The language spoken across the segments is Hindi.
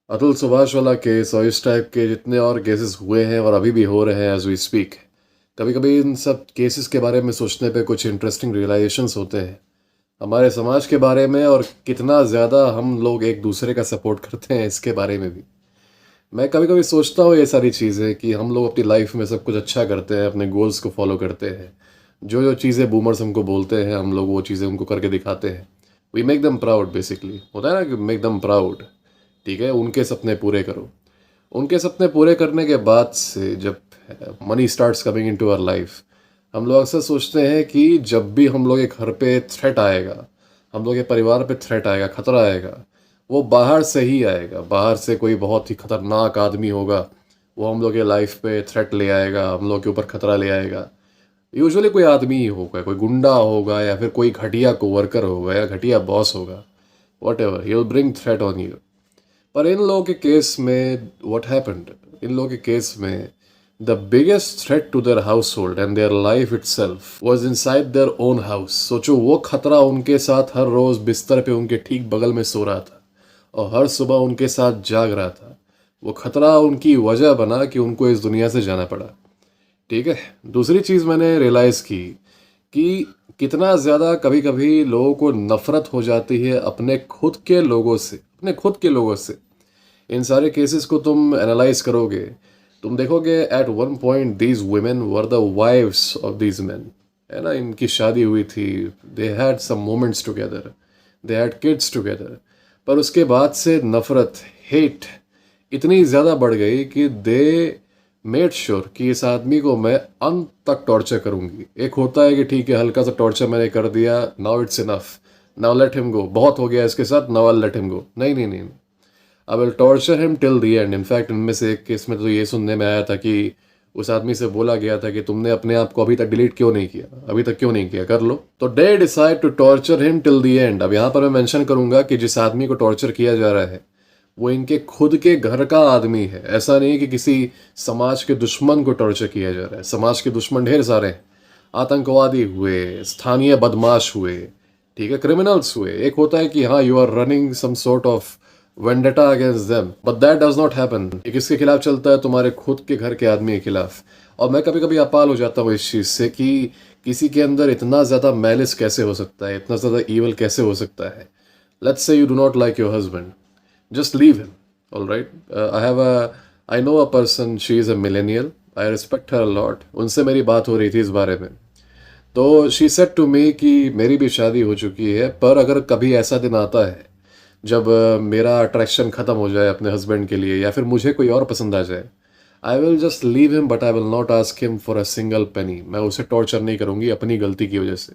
अतुल सुभाष वाला केस और इस टाइप के जितने और केसेस हुए हैं और अभी भी हो रहे हैं एज वी स्पीक। कभी कभी इन सब केसेस के बारे में सोचने पे कुछ इंटरेस्टिंग रियलाइजेशंस होते हैं हमारे समाज के बारे में, और कितना ज़्यादा हम लोग एक दूसरे का सपोर्ट करते हैं इसके बारे में भी। मैं कभी कभी सोचता हूँ ये सारी चीज़ें कि हम लोग अपनी लाइफ में सब कुछ अच्छा करते हैं, अपने गोल्स को फॉलो करते हैं। जो जो चीज़ें बूमर्स हमको बोलते हैं हम लोग वो चीज़ें उनको करके दिखाते हैं। We make them proud, basically होता है ना कि मेक दम प्राउड। ठीक है, उनके सपने पूरे करो। उनके सपने पूरे करने के बाद से जब money starts coming into our life, हम लोग अक्सर सोचते हैं कि जब भी हम लोग के घर पे थ्रेट आएगा, हम लोग के परिवार पे थ्रेट आएगा, खतरा आएगा, वो बाहर से ही आएगा। बाहर से कोई बहुत ही खतरनाक आदमी होगा, वो हम लोग के लाइफ पे थ्रेट ले आएगा, हम लोग के ऊपर खतरा ले आएगा। यूजुअली कोई आदमी ही होगा, कोई गुंडा होगा, या फिर कोई घटिया कोवर्कर होगा, या घटिया बॉस होगा। What ever, he will bring threat on you. पर इन लोगों के केस में व्हाट हैपेंड, इन लोगों के केस में the biggest threat to their household and their life itself was inside their own house. सोचो, वो खतरा उनके साथ हर रोज बिस्तर पे उनके ठीक बगल में सो रहा था और हर सुबह उनके साथ जाग रहा था। वो खतरा उनकी वजह बना कि उनको इस दुनिया से जाना पड़ा। ठीक है। दूसरी चीज़ मैंने रियलाइज़ की कि कितना ज़्यादा कभी कभी लोगों को नफ़रत हो जाती है अपने खुद के लोगों से, अपने खुद के लोगों से। इन सारे केसेस को तुम एनालाइज करोगे, तुम देखोगे at one point these women were the wives of these man. है ना, इनकी शादी हुई थी, they had some moments together, they had kids together. पर उसके बाद से नफ़रत, हेट इतनी ज़्यादा बढ़ गई कि दे मेड श्योर कि इस आदमी को मैं अंत तक टॉर्चर करूंगी। एक होता है कि ठीक है, हल्का सा टॉर्चर मैंने कर दिया, now it's enough, now let him go, बहुत हो गया इसके साथ, now I let him go. नहीं नहीं नहीं, I will torture him till the and. In fact इनमें से एक केस में तो ये सुनने में आया था कि उस आदमी से बोला गया था कि तुमने अपने आप को अभी तक डिलीट क्यों नहीं किया, अभी तक क्यों नहीं किया, कर लो। तो they decide to torture him till the end. अब यहाँ पर मैं मेंशन करूंगा कि जिस आदमी को टॉर्चर किया जा रहा है वो इनके खुद के घर का आदमी है। ऐसा नहीं कि किसी समाज के दुश्मन को टॉर्चर किया जा रहा है। समाज के दुश्मन ढेर सारे हैं, आतंकवादी हुए, स्थानीय बदमाश हुए, ठीक है, क्रिमिनल्स हुए। एक होता है कि हाँ, you are running some sort of vendetta against them, but that does not happen. ये किसके खिलाफ चलता है? तुम्हारे खुद के घर के आदमी के खिलाफ। और मैं कभी कभी अपाल हो जाता हूँ इस चीज़ से कि किसी के अंदर इतना ज़्यादा मैलिस कैसे हो सकता है, इतना ज़्यादा ईवल कैसे हो सकता है। Let's say you do not like your husband, just leave him. All right. I know a person. She is a millennial. I respect her a lot. उनसे मेरी बात हो रही थी इस बारे में। तो she said to me कि मेरी भी शादी हो चुकी है, पर अगर कभी ऐसा दिन आता है जब मेरा अट्रैक्शन ख़त्म हो जाए अपने हस्बैंड के लिए, या फिर मुझे कोई और पसंद आ जाए, I will just leave him, but I will not ask him for a single penny. मैं उसे टॉर्चर नहीं करूँगी अपनी गलती की वजह से।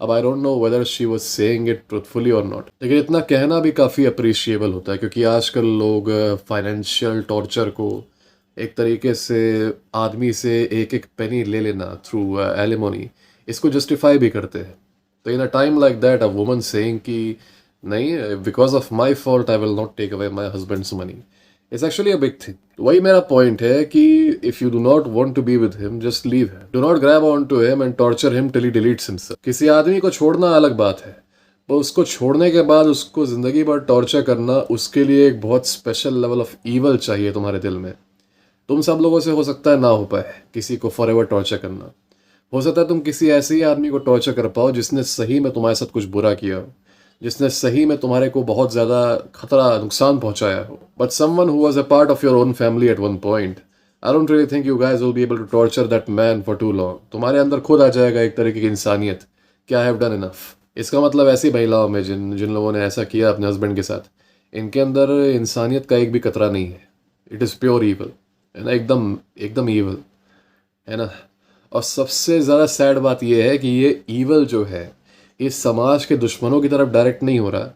अब I don't know whether she was saying it truthfully और नॉट, लेकिन इतना कहना भी काफ़ी अप्रिशिएबल होता है, क्योंकि आजकल लोग फाइनेंशियल टॉर्चर को एक तरीके से आदमी से एक एक पेनी ले लेना थ्रू एलिमोनी, इसको जस्टिफाई भी करते हैं। तो in a time like that a woman saying कि नहीं, because of my fault I will not take away my husband's money, it's actually a big thing. वही मेरा पॉइंट है कि if you do not want to be with him, just leave him. Do not grab on to him and torture him till he deletes himself. किसी आदमी को छोड़ना अलग बात है, पर उसको छोड़ने के बाद उसको जिंदगी भर टॉर्चर करना, उसके लिए एक बहुत स्पेशल लेवल ऑफ ईवल चाहिए तुम्हारे दिल में। तुम सब लोगों से हो सकता है ना हो पाए किसी को फॉर एवर टॉर्चर करना। हो सकता है तुम किसी ऐसे ही आदमी को टॉर्चर कर पाओ जिसने सही में तुम्हारे साथ कुछ बुरा किया हो, जिसने सही में तुम्हारे को बहुत ज़्यादा खतरा, नुकसान पहुंचाया हो। But someone who was a part of your own family at one point, I don't really think you guys will be able to torture that man for too long. तुम्हारे अंदर खुद आ जाएगा एक तरीके की इंसानियत, क्या आई हैव डन इनफ। इसका मतलब ऐसी महिलाओं में जिन जिन लोगों ने ऐसा किया अपने हस्बैंड के साथ, इनके अंदर इंसानियत का एक भी कतरा नहीं है। इट इज़ प्योर ईवल, है ना, एकदम एकदम ईवल, है ना। और सबसे ज़्यादा सैड बात यह है कि ये ईवल जो है, इस समाज के दुश्मनों की तरफ डायरेक्ट नहीं हो रहा,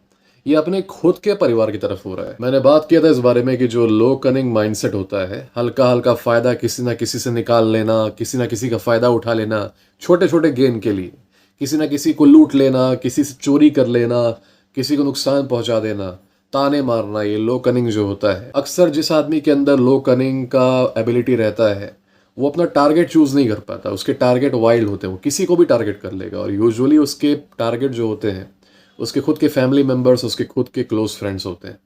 ये अपने खुद के परिवार की तरफ हो रहा है। मैंने बात किया था इस बारे में कि जो लो कनिंग माइंडसेट होता है, हल्का हल्का फ़ायदा किसी ना किसी से निकाल लेना, किसी ना किसी का फ़ायदा उठा लेना छोटे छोटे गेन के लिए, किसी ना किसी को लूट लेना, किसी से चोरी कर लेना, किसी को नुकसान पहुंचा देना, ताने मारना, ये लो कनिंग जो होता है। अक्सर जिस आदमी के अंदर लो कनिंग का एबिलिटी रहता है, वो अपना टारगेट चूज नहीं कर पाता। उसके टारगेट वाइल्ड होते हैं, वो किसी को भी टारगेट कर लेगा। और यूजुअली उसके टारगेट जो होते हैं, उसके खुद के फैमिली मेम्बर्स, उसके खुद के क्लोज फ्रेंड्स होते हैं।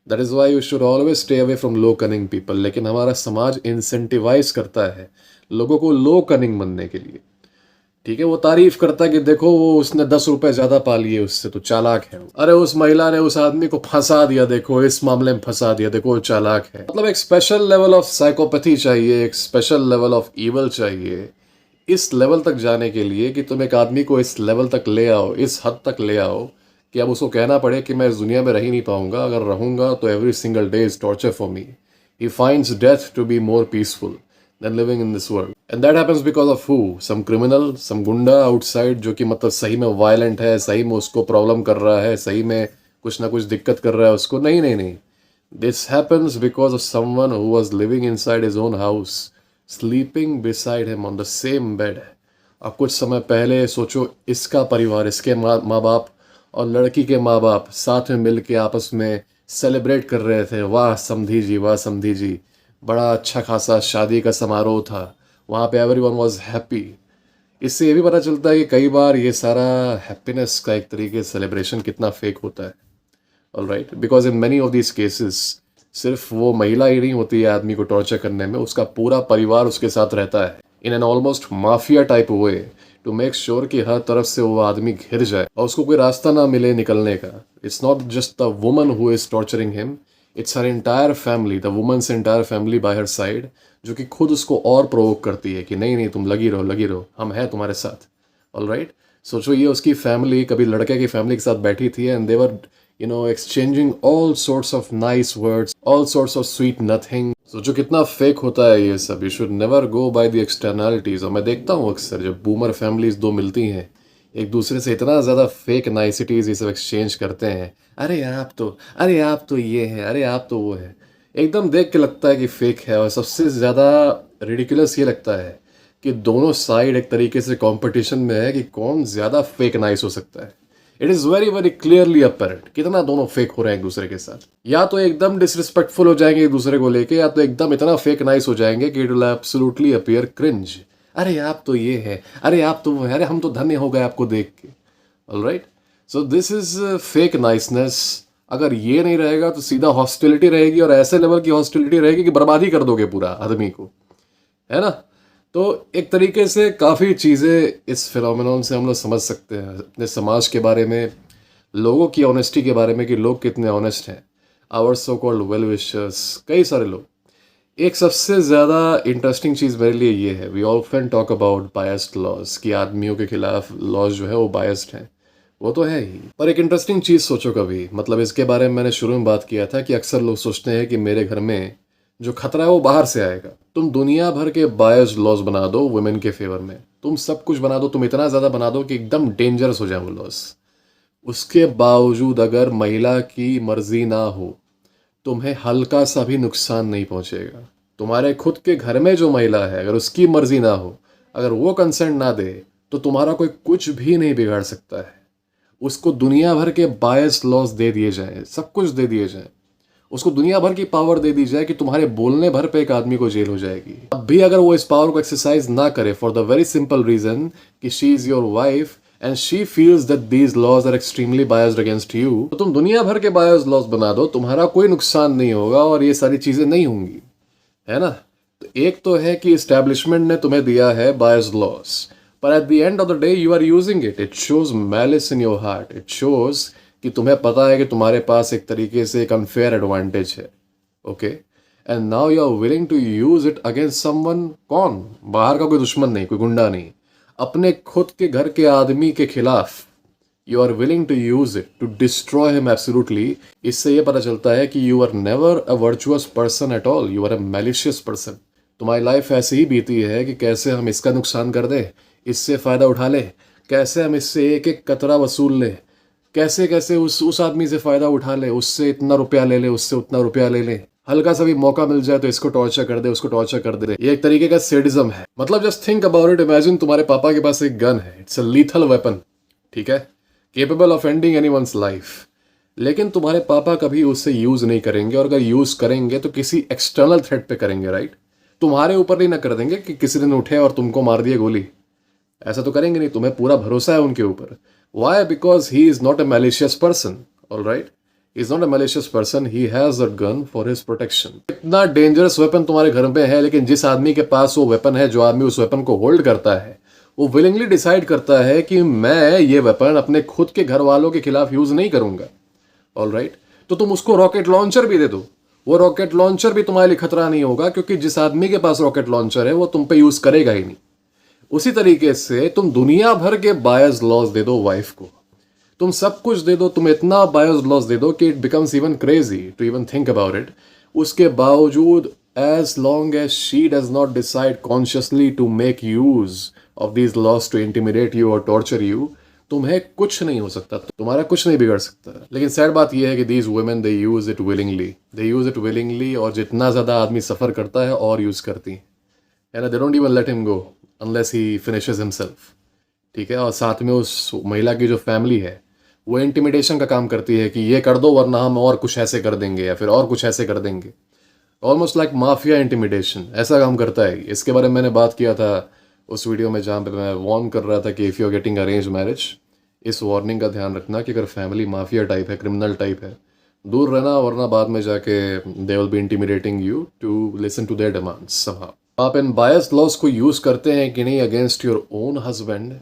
That is why you should always stay away from low cunning people. लेकिन हमारा समाज इंसेंटिवाइज करता है लोगों को लो कनिंग बनने के लिए। ठीक है, वो तारीफ करता है कि देखो वो उसने 10 रुपए ज्यादा पा लिए उससे, तो चालाक है वो। अरे उस महिला ने उस आदमी को फंसा दिया, देखो इस मामले में फंसा दिया, देखो वो चालाक है। मतलब एक स्पेशल लेवल ऑफ साइकोपैथी चाहिए, एक स्पेशल लेवल ऑफ ईवल चाहिए इस लेवल तक जाने के लिए कि तुम एक आदमी को इस लेवल तक ले आओ, इस हद तक ले आओ कि अब उसको कहना पड़े कि मैं इस दुनिया में रह ही नहीं पाऊंगा, अगर रहूंगा तो every single day is torture for me. He finds death to be more peaceful than living in this world. And that happens because of who? Some criminal, some गुंडा outside जो कि मतलब सही में वायलेंट है, सही में उसको प्रॉब्लम कर रहा है, सही में कुछ ना कुछ दिक्कत कर रहा है उसको। नहीं नहीं नहीं, this happens because of someone who was living inside his own house, sleeping beside him on the same bed. अब कुछ समय पहले सोचो, इसका परिवार, इसके माँ बाप और लड़की के माँ बाप साथ में मिल के आपस में सेलिब्रेट कर रहे थे। वाह समधी जी, वाह समधी जी, बड़ा अच्छा खासा शादी का समारोह था, वहाँ पे एवरीवन वाज हैप्पी। इससे ये भी पता चलता है कि कई बार ये सारा हैप्पीनेस का एक तरीके से सेलिब्रेशन कितना फेक होता है। All right, because in many of this cases सिर्फ वो महिला ही नहीं होती है आदमी को टॉर्चर करने में, उसका पूरा परिवार उसके साथ रहता है in an almost mafia type way to make sure कि हर तरफ से वो आदमी घिर जाए और उसको कोई रास्ता ना मिले निकलने का। It's not just the woman who is torturing him, it's her entire family, the woman's entire family by her side, जो कि खुद उसको और प्रोवोक करती है कि नहीं नहीं तुम लगी रहो, हम हैं तुम्हारे साथ। ऑल राइट, सोचो ये उसकी फैमिली कभी लड़के की फैमिली के साथ बैठी थी and they were exchanging all sorts of nice words, all sorts of sweet nothing. सोचो कितना फेक होता है ये सब। You should never go by the externalities. और मैं देखता हूँ अक्सर जब बूमर फैमिलीज दो मिलती हैं, एक दूसरे से इतना ज़्यादा फेक नाइसिटीज ये सब एक्सचेंज करते हैं। अरे आप तो ये है, अरे आप तो वो है। एकदम देख के लगता है कि फेक है। और सबसे ज़्यादा रिडिकुलस ये लगता है कि दोनों साइड एक तरीके से कंपटीशन में है कि कौन ज़्यादा फेक नाइस हो सकता है। It is very very clearly apparent कितना दोनों फेक हो रहे हैं एक दूसरे के साथ। या तो एकदम डिसरिस्पेक्टफुल हो जाएंगे एक दूसरे को लेके, या तो एकदम इतना फेक नाइस हो जाएंगे कि it will absolutely appear cringe. अरे आप तो ये है, अरे आप तो वो है, अरे हम तो धन्य हो गए आपको देख के। Alright, so this is fake niceness. अगर ये नहीं रहेगा तो सीधा हॉस्टिलिटी रहेगी, और ऐसे लेवल की हॉस्टिलिटी रहेगी कि बर्बाद ही कर दोगे पूरा आदमी को, है ना। तो एक तरीके से काफ़ी चीज़ें इस फिनोमिनॉन से हम लोग समझ सकते हैं अपने समाज के बारे में, लोगों की ऑनेस्टी के बारे में कि लोग कितने ऑनेस्ट हैं। Our so called well wishers, कई सारे लोग। एक सबसे ज़्यादा इंटरेस्टिंग चीज़ मेरे लिए ये है, we often talk about biased laws, कि आदमियों के खिलाफ लॉज जो है वो बायस्ड हैं। वो तो है ही, पर एक इंटरेस्टिंग चीज़ सोचो कभी, मतलब इसके बारे में मैंने शुरू में बात किया था कि अक्सर लोग सोचते हैं कि मेरे घर में जो खतरा है वो बाहर से आएगा। तुम दुनिया भर के बायस्ड लॉज बना दो वुमेन के फेवर में, तुम सब कुछ बना दो, तुम इतना ज़्यादा बना दो कि एकदम डेंजरस हो जाए वो लॉज। उसके बावजूद अगर महिला की मर्जी ना हो, तुम्हें हल्का सा भी नुकसान नहीं पहुंचेगा। तुम्हारे खुद के घर में जो महिला है, अगर उसकी मर्जी ना हो, अगर वो कंसेंट ना दे, तो तुम्हारा कोई कुछ भी नहीं बिगाड़ सकता है। उसको दुनिया भर के बायस्ड लॉज दे दिए जाएं, सब कुछ दे दिए जाएं, उसको दुनिया भर की पावर दे दी जाए कि तुम्हारे बोलने भर पे एक आदमी को जेल हो जाएगी। अब भी अगर वो इस पावर को एक्सरसाइज ना करे, for the very simple reason कि she is your wife and she feels that these laws are extremely biased against you, तो तुम दुनिया भर के बायस्ड लॉज बना दो, तुम्हारा कोई नुकसान नहीं होगा और ये सारी चीजें नहीं होंगी, है ना। तो एक तो है कि एस्टैब्लिशमेंट ने तुम्हें दिया है बायस्ड लॉज, पर at the end of the day you are using it. It shows malice in your heart, it shows कि तुम्हें पता है कि तुम्हारे पास एक तरीके से एक अनफेयर एडवांटेज है, okay, and now you are willing to use it against someone. कौन? बाहर का कोई दुश्मन नहीं, कोई गुंडा नहीं, अपने खुद के घर के आदमी के खिलाफ you are willing to use it to destroy him absolutely. इससे यह पता चलता है कि you are never a virtuous person at all, you are a malicious person. तुम्हारी लाइफ ऐसे ही बीती है कि कैसे हम इसका नुकसान कर दे, इससे फ़ायदा उठा ले, कैसे हम इससे एक एक कतरा वसूल ले, कैसे कैसे उस आदमी से फ़ायदा उठा ले, उससे इतना रुपया ले ले, उससे उतना रुपया ले ले, हल्का सा भी मौका मिल जाए तो इसको टॉर्चर कर दे, उसको टॉर्चर कर दे। ये एक तरीके का सेडिज्म है। मतलब just think about it, imagine तुम्हारे पापा के पास एक गन है, इट्स अ लीथल वेपन, ठीक है, capable of ending anyone's life, लेकिन तुम्हारे पापा कभी उससे यूज़ नहीं करेंगे, और अगर यूज़ करेंगे तो किसी एक्सटर्नल थ्रेट पे करेंगे, राइट। तुम्हारे ऊपर नहीं ना कर देंगे कि किसी दिन उठे और तुमको मार दिए गोली, ऐसा तो करेंगे नहीं, तुम्हें पूरा भरोसा है उनके ऊपर। Why? Because he is not a malicious person, all right? Is not a malicious person, he has a gun for his protection. इतना डेंजरस वेपन तुम्हारे घर में है, लेकिन जिस आदमी के पास वो वेपन है, जो आदमी उस वेपन को होल्ड करता है, वो विलिंगली डिसाइड करता है कि मैं ये वेपन अपने खुद के घर वालों के खिलाफ यूज नहीं करूंगा। ऑल राइट, तो तुम उसको रॉकेट लॉन्चर भी दे दो, वो रॉकेट लॉन्चर भी तुम्हारे लिए खतरा नहीं होगा, क्योंकि जिस आदमी के पास रॉकेट लॉन्चर है वो तुम पे यूज करेगा ही नहीं। उसी तरीके से तुम दुनिया भर के बायस लॉज दे दो वाइफ को, तुम सब कुछ दे दो, तुम इतना बायस लॉस दे दो कि it becomes even crazy to even think about it. उसके बावजूद as long as she does not decide consciously to make use of these laws to intimidate you और टॉर्चर यू, तुम्हें कुछ नहीं हो सकता, तुम्हारा कुछ नहीं बिगड़ सकता। लेकिन सैड बात यह है कि these women they use it willingly, they use it willingly, और जितना ज़्यादा आदमी सफ़र करता है और यूज़ करती है ना, they don't even let him go unless he finishes himself. ठीक है, और साथ में उस महिला की जो फैमिली है वो इंटिमिडेशन का काम करती है कि ये कर दो वरना हम और कुछ ऐसे कर देंगे या फिर और कुछ ऐसे कर देंगे। ऑलमोस्ट लाइक माफिया इंटिमिडेशन, ऐसा काम करता है। इसके बारे में मैंने बात किया था उस वीडियो में जहाँ पे मैं वार्न कर रहा था कि if you are getting arrange marriage, इस वार्निंग का ध्यान रखना कि अगर फैमिली माफिया टाइप है, क्रिमिनल टाइप है, दूर रहना, वरना बाद में जाके they will be intimidating you to listen to their demands somehow. आप इन बायस लॉज को यूज़ करते हैं कि नहीं अगेंस्ट योर ओन हस्बैंड,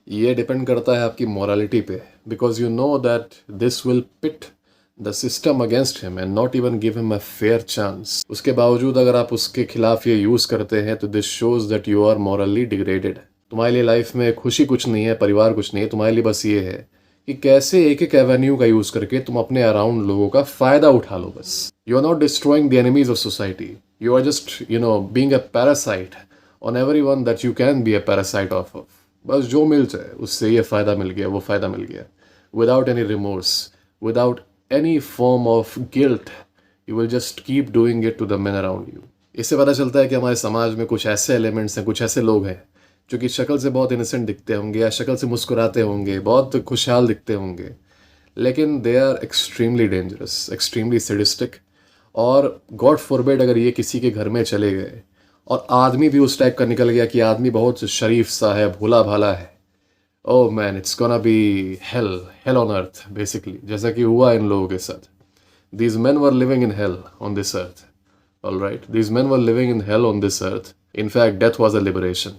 ये डिपेंड करता है आपकी मॉरलिटी पे, because you know that this will pit the system against him and not even give him a fair chance. उसके बावजूद अगर आप उसके खिलाफ ये यूज़ करते हैं तो this shows that you are morally degraded. तुम्हारे लिए लाइफ में खुशी कुछ नहीं है, परिवार कुछ नहीं है, तुम्हारे लिए बस ये है कि कैसे एक एक एवेन्यू का यूज़ करके तुम अपने अराउंड लोगों का फ़ायदा उठा लो। बस you are not destroying the enemies of society, you are just being a parasite on every one that you can be a parasite of. बस जो मिल जाए उससे ये फ़ायदा मिल गया, वो फ़ायदा मिल गया, without any remorse, without any form of guilt, you will just keep doing it to the men around you. इससे पता चलता है कि हमारे समाज में कुछ ऐसे एलिमेंट्स हैं, कुछ ऐसे लोग हैं जो कि शक्ल से बहुत इनोसेंट दिखते होंगे या शक्ल से मुस्कुराते होंगे, बहुत खुशहाल दिखते होंगे, लेकिन they are extremely dangerous, extremely sadistic. और गॉड फॉरबिड अगर ये किसी के घर में चले गए और आदमी भी उस टाइप का निकल गया कि आदमी बहुत शरीफ सा है, भोला भाला है, oh man, it's gonna be hello, hello on earth basically, जैसा कि हुआ इन लोगों के साथ। These main were living in hell on this earth, all right, these main were living in hell on this earth. In fact, death was a liberation.